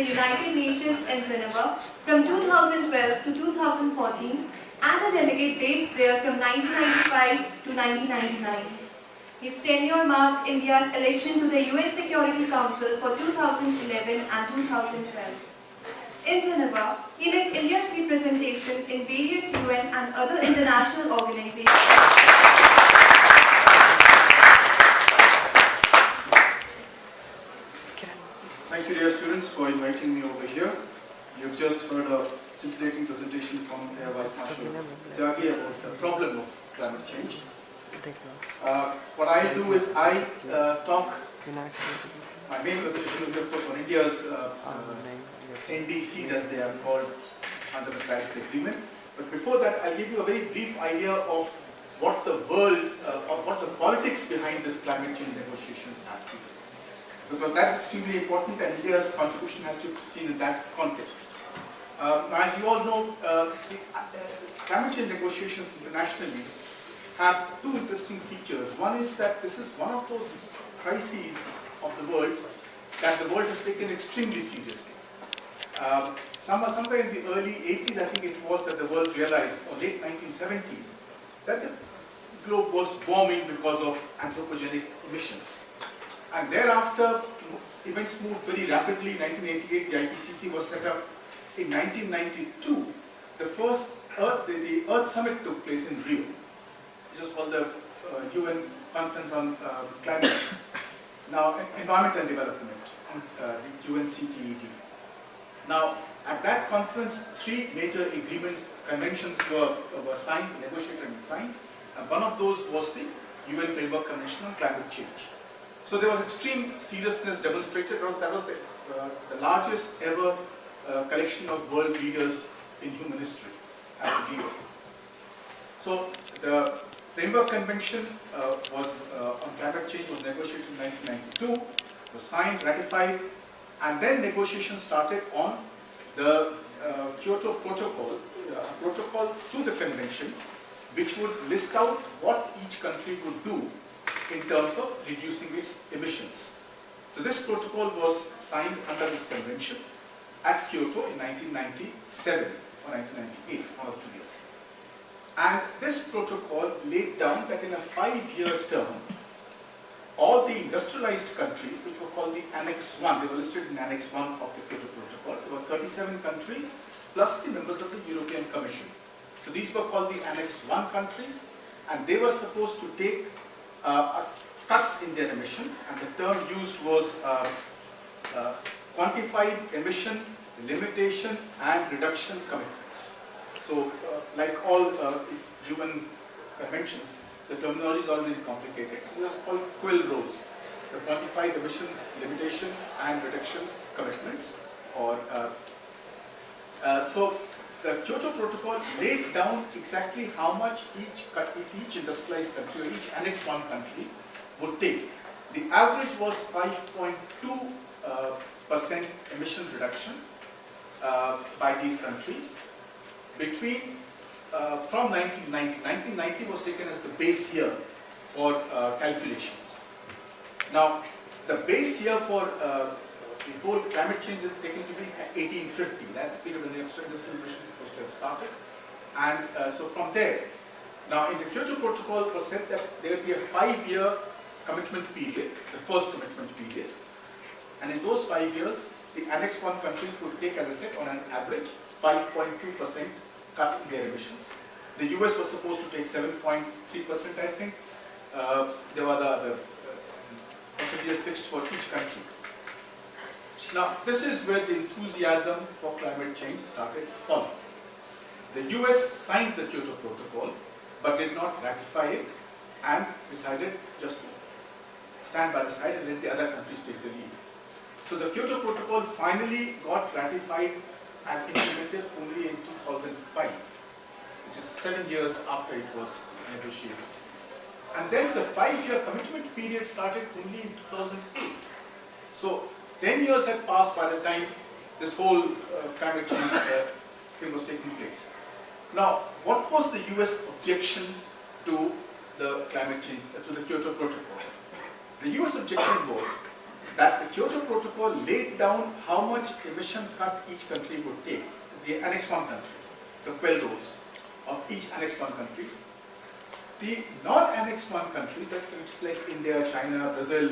United Nations in Geneva from 2012 to 2014 and a delegate based there from 1995 to 1999. His tenure marked India's election to the UN Security Council for 2011 and 2012. In Geneva, he led India's representation in various UN and other international organizations. Thank you, dear students, for inviting me over here. You've just heard a scintillating presentation from their Vice Marshal Tyagi about the problem of climate change. What I do is I talk, my main presentation will be of course on India's NDCs as they are called under the Paris Agreement. But before that, I'll give you a very brief idea of what the world, of what the politics behind this climate change negotiations have to do. Because that's extremely important and India's contribution has to be seen in that context. As you all know, climate change negotiations internationally have two interesting features. One is that this is one of those crises of the world that the world has taken extremely seriously. Somewhere in the early 80s, I think it was, that the world realized, or late 1970s, that the globe was warming because of anthropogenic emissions. And thereafter, events moved very rapidly. In 1988, the IPCC was set up. In 1992, the first the Earth Summit took place in Rio. This was called the UN Conference on Climate, now Environment and Development, the UNCTED. Now, at that conference, three major agreements, conventions were signed, negotiated and signed. And one of those was the UN Framework Convention on Climate Change. So there was extreme seriousness demonstrated. That was the largest ever collection of world leaders in human history at Rio. So the Framework Convention on climate change was negotiated in 1992, was signed, ratified, and then negotiations started on the Kyoto Protocol, a protocol to the convention, which would list out what each country would do in terms of reducing its emissions. So this protocol was signed under this convention at Kyoto in 1997 or 1998, 1 or 2 years. And this protocol laid down that in a 5-year term, all the industrialized countries, which were called the Annex 1, they were listed in Annex 1 of the Kyoto Protocol. There were 37 countries plus the members of the European Commission. So these were called the Annex 1 countries, and they were supposed to take cuts in their emission, and the term used was quantified emission, limitation and reduction commitments. So like all UN conventions, the terminology is already complicated. So it was called QUIL-ROS, the quantified emission, limitation and reduction commitments. So the Kyoto Protocol laid down exactly how much each industrialized country or each Annex 1 country would take. The average was 5.2% emission reduction by these countries between from 1990. 1990 was taken as the base year for calculations. Now, the base year for the whole climate change is taken to be 1850. That's the period when the industrial revolution is supposed to have started. And so from there, now in the Kyoto Protocol it was said that there would be a 5-year commitment period, the first commitment period. And in those 5 years, the Annex 1 countries would take, as I said, on an average 5.2% cut in their emissions. The US was supposed to take 7.3%, I think. There were the percentages fixed for each country. Now, this is where the enthusiasm for climate change started falling. The US signed the Kyoto Protocol, but did not ratify it, and decided just to stand by the side and let the other countries take the lead. So the Kyoto Protocol finally got ratified and implemented only in 2005, which is 7 years after it was negotiated. And then the 5-year commitment period started only in 2008. So 10 years had passed by the time this whole climate change thing was taking place. Now, what was the US objection to the climate change, to the Kyoto Protocol? The US objection was that the Kyoto Protocol laid down how much emission cut each country would take. The Annex 1 countries, the 12 rows of each Annex 1 countries. The non-Annex 1 countries, that's countries like India, China, Brazil,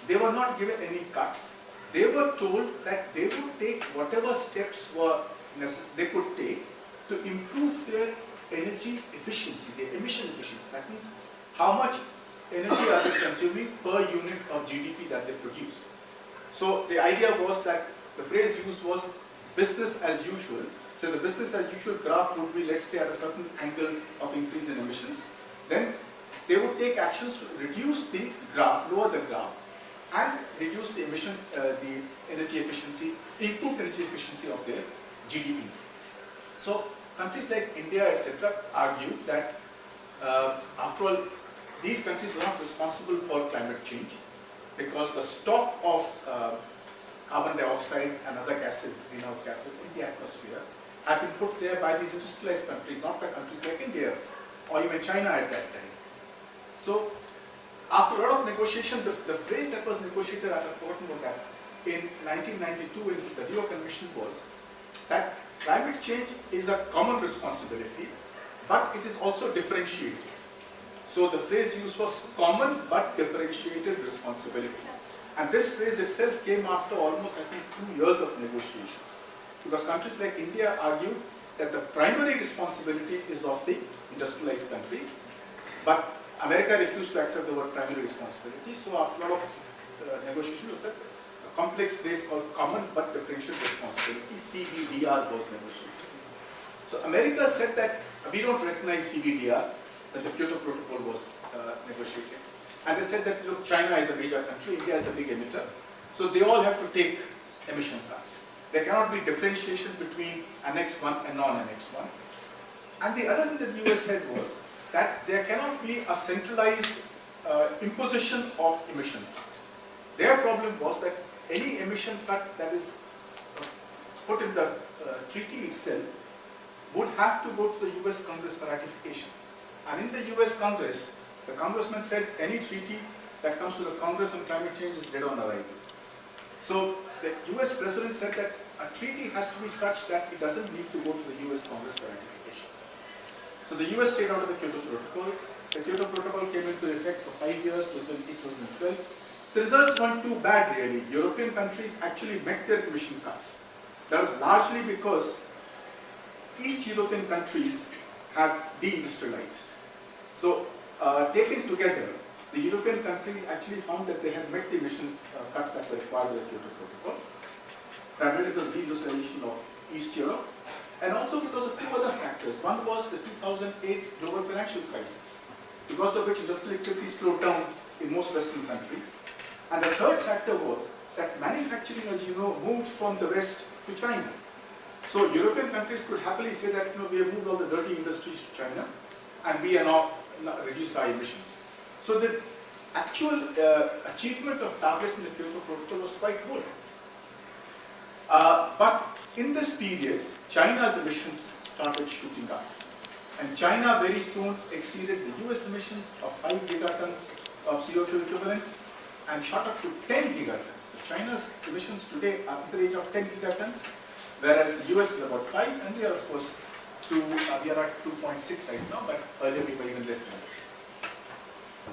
they were not given any cuts. They were told that they would take whatever steps were necessary, they could take to improve their energy efficiency, their emission efficiency. That means how much energy are they consuming per unit of GDP that they produce. So the idea was that the phrase used was business as usual. So the business as usual graph would be, let's say, at a certain angle of increase in emissions. Then they would take actions to reduce the graph, lower the graph, and reduce the emission, the energy efficiency, improve energy efficiency of their GDP. So countries like India, etc., argue that after all, these countries were not responsible for climate change because the stock of carbon dioxide and other gases, greenhouse gases in the atmosphere had been put there by these industrialized countries, not by countries like India or even China at that time. So after a lot of negotiation, the phrase that was negotiated at the court was that in 1992 in the Rio Convention was that climate change is a common responsibility, but it is also differentiated. So the phrase used was common but differentiated responsibility. And this phrase itself came after almost, I think, 2 years of negotiations. Because countries like India argued that the primary responsibility is of the industrialized countries, but America refused to accept the word primary responsibility. So after a lot of negotiation, a complex phrase called common but differentiated responsibility, CBDR, was negotiated. So America said that we don't recognize CBDR, that the Kyoto Protocol was negotiated. And they said that, look, China is a major country, India is a big emitter, so they all have to take emission cuts. There cannot be differentiation between Annex 1 and non-Annex 1. And the other thing that the US said was that there cannot be a centralized imposition of emission cut. Their problem was that any emission cut that is put in the treaty itself would have to go to the US Congress for ratification. And in the US Congress, the congressman said any treaty that comes to the Congress on climate change is dead on arrival. So the US president said that a treaty has to be such that it doesn't need to go to the US Congress for ratification. So the US stayed out of the Kyoto Protocol. The Kyoto Protocol came into effect for 5 years, 2012. The results weren't too bad really. European countries actually met their emission cuts. That was largely because East European countries have deindustrialized. So taken together, the European countries actually found that they had met the emission cuts that were required by the Kyoto Protocol, primarily because of the deindustrialization of East Europe, and also because of 2 other factors. One was the 2008 global financial crisis, because of which industrial activity slowed down in most Western countries. And the third factor was that manufacturing, as you know, moved from the West to China. So European countries could happily say that, you know, we have moved all the dirty industries to China, and we are now reduced our emissions. So the actual achievement of targets in the Kyoto Protocol was quite good. But in this period, China's emissions started shooting up. And China very soon exceeded the US emissions of 5 gigatons of CO2 equivalent and shot up to 10 gigatons. So China's emissions today are at the range of 10 gigatons, whereas the US is about 5, and we are of course we are at 2.6 right now, but earlier we were even less than this.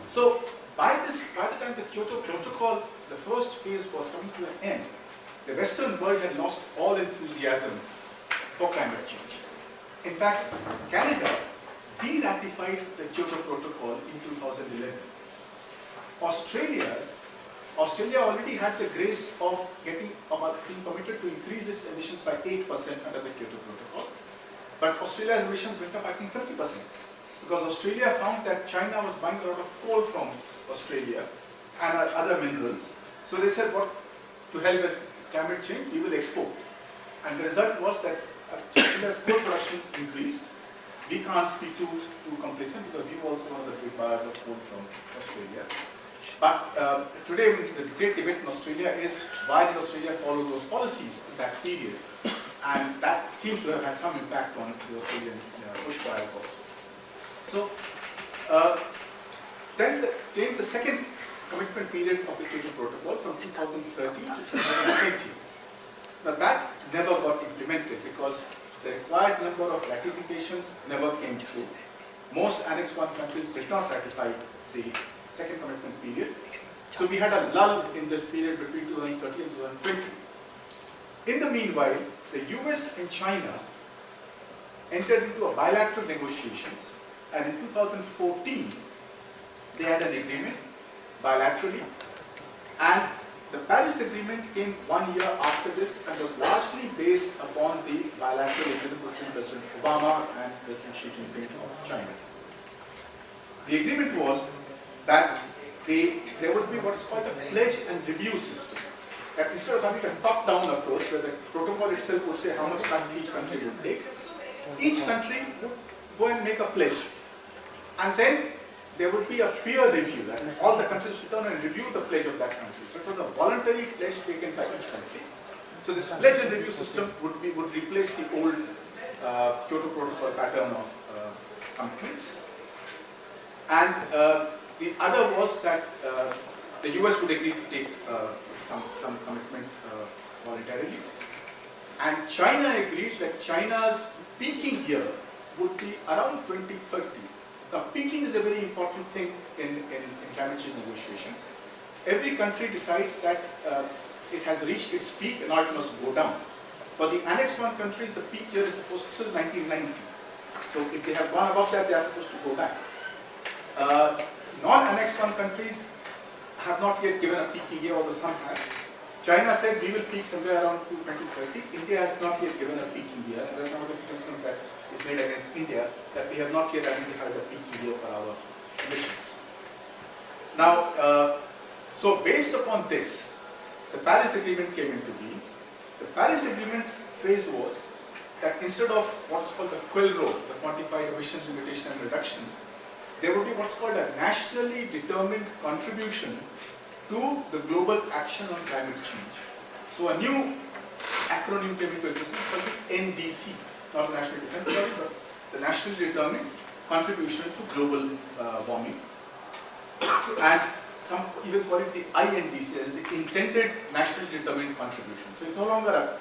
So by the time the Kyoto Protocol, the first phase was coming to an end, the Western world had lost all enthusiasm for climate change. In fact, Canada de-ratified the Kyoto Protocol in 2011. Australia already had the grace of being permitted to increase its emissions by 8% under the Kyoto Protocol. But Australia's emissions went up, I think, 50%. Because Australia found that China was buying a lot of coal from Australia and other minerals. So they said, what, to hell with climate change, we will export. And the result was that Australia's coal production increased. We can't be too complacent because we were also one of the big buyers of coal from Australia. But today, the great debate in Australia is why did Australia follow those policies in that period? And that seems to have had some impact on the Australian bushfire also. So then came the second commitment period of the Kyoto Protocol from 2013 to 2020. Now that never got implemented because the required number of ratifications never came through. Most Annex 1 countries did not ratify the second commitment period. So we had a lull in this period between 2013 and 2020. In the meanwhile, the US and China entered into a bilateral negotiations, and in 2014 they had an agreement bilaterally, and the Paris Agreement came 1 year after this and was largely based upon the bilateral agreement between President Obama and President Xi Jinping of China. The agreement was that there would be what is called a pledge and review system. That instead of having a top-down approach where the protocol itself would say how much time each country would take, each country would go and make a pledge. And then there would be a peer review, that is all the countries would turn and review the pledge of that country. So it was a voluntary pledge taken by each country. So this pledge and review system would replace the old Kyoto Protocol pattern of commitments. And the other was that the US would agree to take some commitment voluntarily. And China agreed that China's peaking year would be around 2030. Now, peaking is a very important thing in climate change negotiations. Every country decides that it has reached its peak and now it must go down. For the Annex 1 countries, the peak year is supposed to be 1990. So if they have gone above that, they are supposed to go back. Non-Annex 1 countries have not yet given a peaking year, although some have. China said we will peak somewhere around 2030. India has not yet given a peaking year. And there is some other criticism that is made against India that we have not yet identified a peaking year for our emissions. Now, so based upon this, the Paris Agreement came into being. The Paris Agreement's phrase was that instead of what's called the QUILRO, the Quantified Emission Limitation and Reduction, there would be what's called a nationally determined contribution to the global action on climate change. So a new acronym came into existence called the NDC, not the National Defense Strategy, but the Nationally Determined Contribution to Global Warming. And some even call it the INDC, as the Intended Nationally Determined Contribution. So it's no longer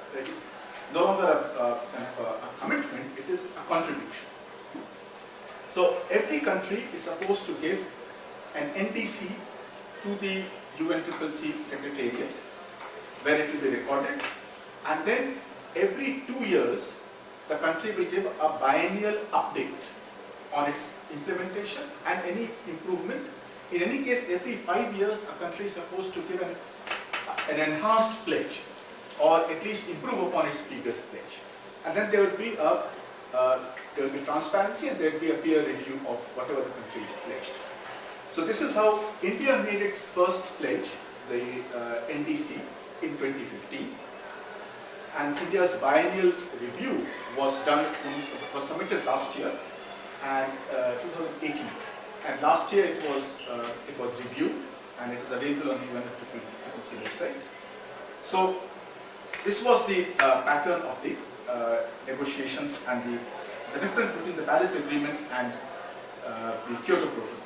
a commitment, it is a contribution. So every country is supposed to give an NDC to the UNCCC Secretariat, where it will be recorded, and then every 2 years the country will give a biennial update on its implementation and any improvement. In any case, every 5 years a country is supposed to give an enhanced pledge, or at least improve upon its previous pledge. And then there will be transparency, and there will be a peer review of whatever the country is pledged. So this is how India made its first pledge, the NDC, in 2015. And India's biennial review was submitted last year, and 2018. And last year it was reviewed, and it is available on the UNFCCC website. So this was the pattern of the negotiations and the difference between the Paris Agreement and the Kyoto Protocol.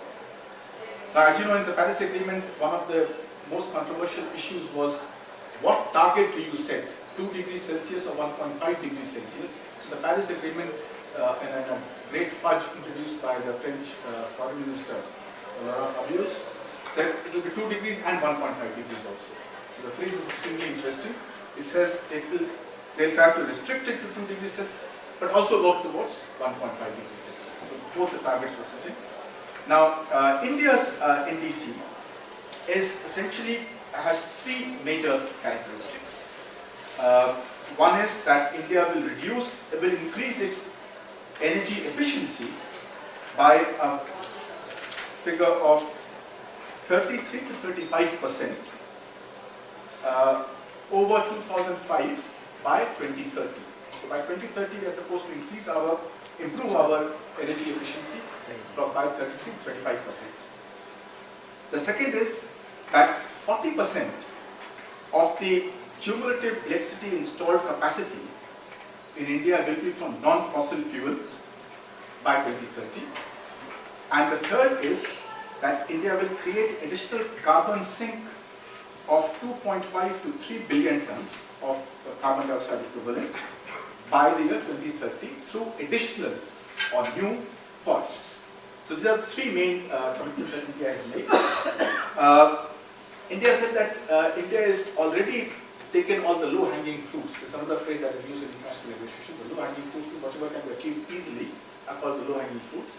Now, as you know, in the Paris Agreement, one of the most controversial issues was what target do you set, 2 degrees Celsius or 1.5 degrees Celsius? So the Paris Agreement, in a great fudge introduced by the French Foreign Minister, said it will be 2 degrees and 1.5 degrees also. So the phrase is extremely interesting. It says they'll try to restrict it to 2 degrees Celsius, but also work towards 1.5 degrees Celsius. So both the targets were set in. Now, India's NDC has 3 major characteristics. One is that India will increase its energy efficiency by a figure of 33 to 35% over 2005 by 2030. So by 2030, we are supposed to improve our energy efficiency by 33 to 35%. The second is that 40% of the cumulative electricity installed capacity in India will be from non-fossil fuels by 2030. And the third is that India will create additional carbon sink of 2.5 to 3 billion tons of carbon dioxide equivalent by the year 2030 through additional or new forests. So these are the three main commitments that India has made. India said that India has already taken all the low-hanging fruits. There's another phrase that is used in international negotiation. The low-hanging fruits, whatever can be achieved easily, are called the low-hanging fruits.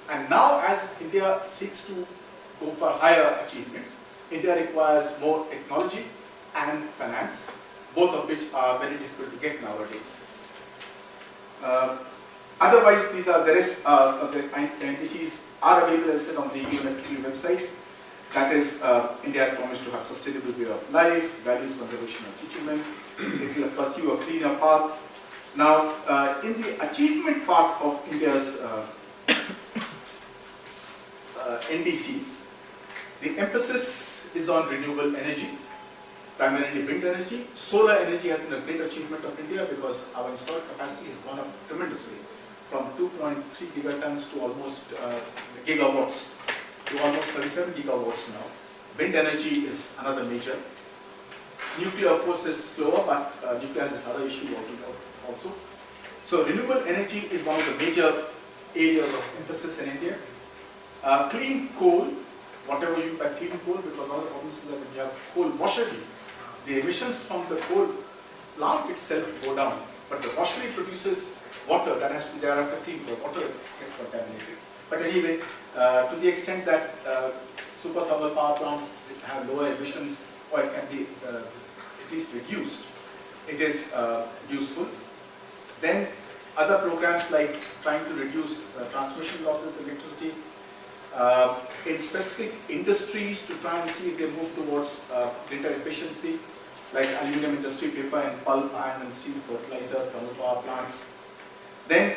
And now, as India seeks to go for higher achievements, India requires more technology and finance, both of which are very difficult to get nowadays. Otherwise, these are the rest of the NDCs are available, as I said, on the UNFPA website. That is, India has promised to have sustainable way of life, values, conservation, and achievement. It will pursue a cleaner path. Now, in the achievement part of India's NDCs, the emphasis is on renewable energy, primarily wind energy. Solar energy has been a great achievement of India because our installed capacity has gone up tremendously from 2.3 gigatons to almost gigawatts, to almost 37 gigawatts now. Wind energy is another major. Nuclear, of course, is slower, but nuclear has this other issue also. So renewable energy is one of the major areas of emphasis in India. Clean coal, whatever you by clean coal, because one of the problems is that when you have coal washery, the emissions from the coal plant itself go down, but the washery produces water that has to be thereafter cleaned, the water gets contaminated. But anyway, to the extent that super thermal power plants have lower emissions, or it can be at least reduced, it is useful. Then other programs like trying to reduce transmission losses of electricity, in specific industries to try and see if they move towards greater efficiency, like aluminum industry, paper and pulp, iron and steel, fertilizer, thermal power plants. Then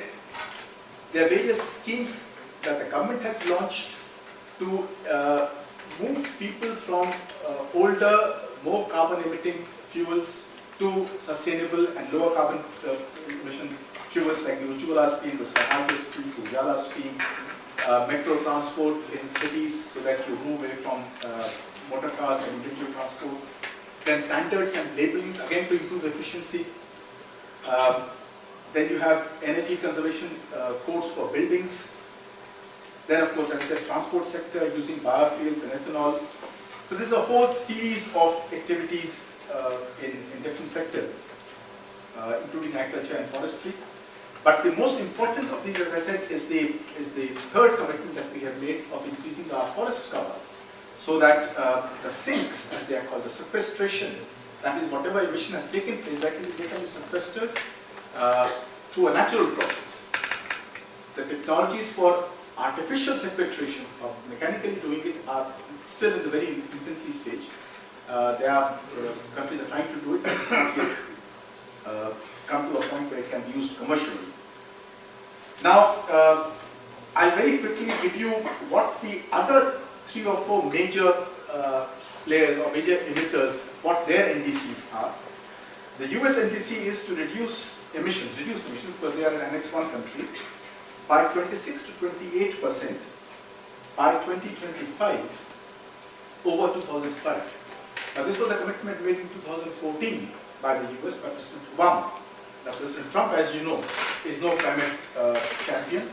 there are various schemes that the government has launched to move people from older, more carbon emitting fuels to sustainable and lower carbon emission fuels like the Ujwal scheme, the Swaraj scheme, the Ujwal scheme, metro transport in cities so that you move away from motor cars and individual transport. Then standards and labelling, again to improve efficiency. Then you have energy conservation codes for buildings. Then of course, as I said, transport sector using biofuels and ethanol. So there's a whole series of activities in different sectors, including agriculture and forestry. But the most important of these, as I said, is the third commitment that we have made of increasing our forest cover, so that the sinks, as they are called, the sequestration, that is whatever emission has taken place, that can be sequestered through a natural process. The technologies for artificial sequestration, or mechanically doing it, are still in the very infancy stage. There are countries are trying to do it, but it's not yet come to a point where it can be used commercially. Now, I'll very quickly give you what the other 3 or 4 major players or major emitters, what their NDCs are. The US NDC is to reduce emissions because they are an Annex 1 country, by 26 to 28% by 2025 over 2005. Now this was a commitment made in 2014 by the US by President Obama. Now President Trump, as you know, is no climate champion.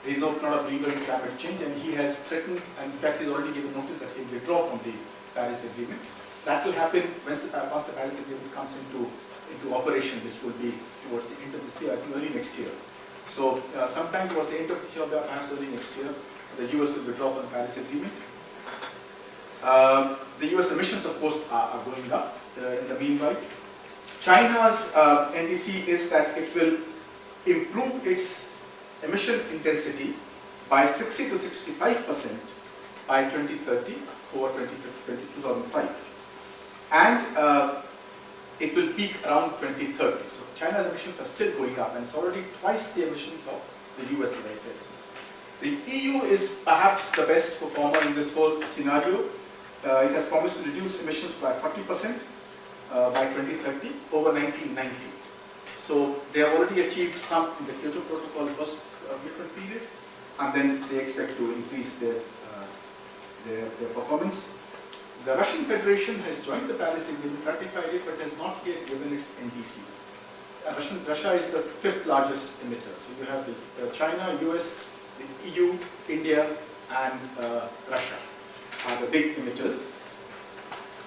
He is not a believer in climate change, and he has threatened, and in fact he's already given notice that he will withdraw from the Paris Agreement. That will happen once the Paris Agreement comes into operation, which will be towards the end of this year, I think early next year. So sometime towards the end of this year, perhaps early next year, the US will withdraw from the Paris Agreement. The US emissions, of course, are going up in the meanwhile. China's NDC is that it will improve its emission intensity by 60 to 65% by 2030 over 2005. And it will peak around 2030. So China's emissions are still going up, and it's already twice the emissions of the US, as I said. The EU is perhaps the best performer in this whole scenario. It has promised to reduce emissions by 40% by 2030 over 1990. So they have already achieved some in the Kyoto Protocol first commitment period, and then they expect to increase their their performance. The Russian Federation has joined the Paris Agreement, ratified it, but has not yet given its NDC. Russia is the 5th largest emitter. So you have the China, US, the EU, India, and Russia are the big emitters.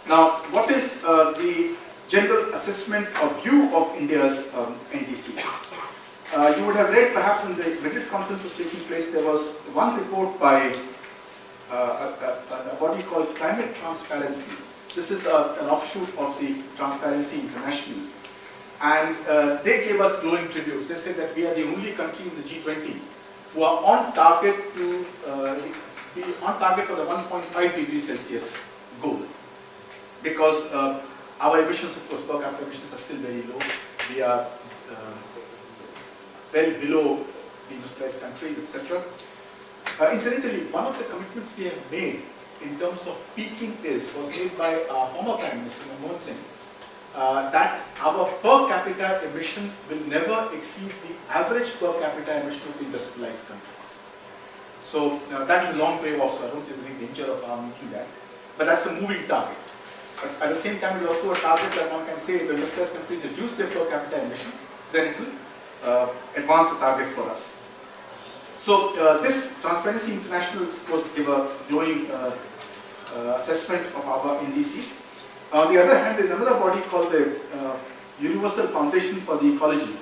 Now, what is the general assessment or view of India's NDC? You would have read perhaps when the Madrid conference was taking place, there was one report by a body called Climate Transparency. This is an offshoot of the Transparency International. And they gave us glowing tributes. They said that we are the only country in the G20 who are on target to be on target for the 1.5 degrees Celsius goal. Because our emissions, of course, per capita emissions are still very low. We are well below the industrialized countries, etc. Incidentally, one of the commitments we have made in terms of peaking was made by our former Prime Minister, Mausam, that our per capita emission will never exceed the average per capita emission of the industrialized countries. So that is a long way off, so I don't see any danger of our meeting that. But that's a moving target. But at the same time, it's also a target that one can say if the industrialized countries reduce their per capita emissions, then it will advance the target for us. So this Transparency International was give a glowing assessment of our NDCs. On the other hand, there is another body called the Universal Foundation for the Ecology.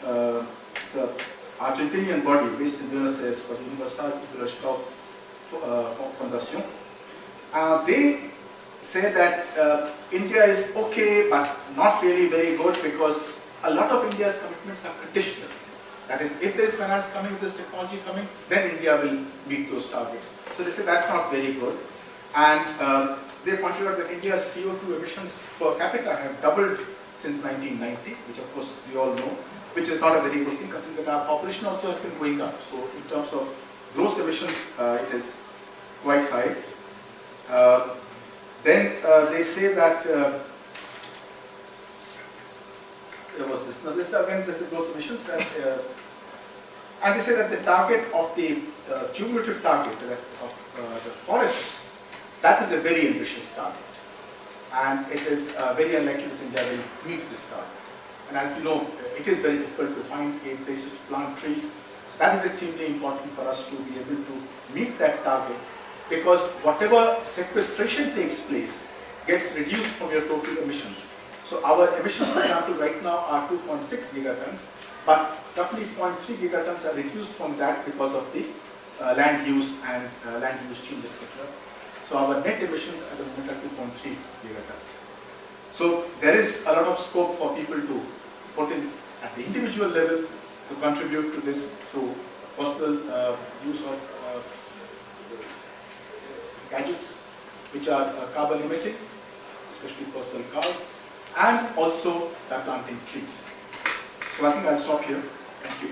It's an Argentinian body based in Buenos Aires called Universal Foundation. They say that India is okay, but not really very good because a lot of India's commitments are conditional. That is, if there is finance coming, if there is technology coming, then India will meet those targets. So they say that's not very good. And they pointed out that India's CO2 emissions per capita have doubled since 1990, which of course we all know, which is not a very good thing considering that our population also has been going up. So in terms of gross emissions, it is quite high. Then they say that there was this. Now this again, this is gross emissions, and they say that the target of the cumulative target of the forests, that is a very ambitious target, and it is very unlikely that India will meet this target. And as we know, it is very difficult to find a place to plant trees. So that is extremely important for us to be able to meet that target, because whatever sequestration takes place gets reduced from your total emissions. So our emissions, for example, right now are 2.6 gigatons, but roughly 0.3 gigatons are reduced from that because of the land use and land use change, etc. So our net emissions at the moment are 2.3 gigatons. So there is a lot of scope for people to put in at the individual level to contribute to this through personal use of gadgets which are carbon emitting, especially personal cars, and also by planting trees. So I think I'll stop here. Thank you.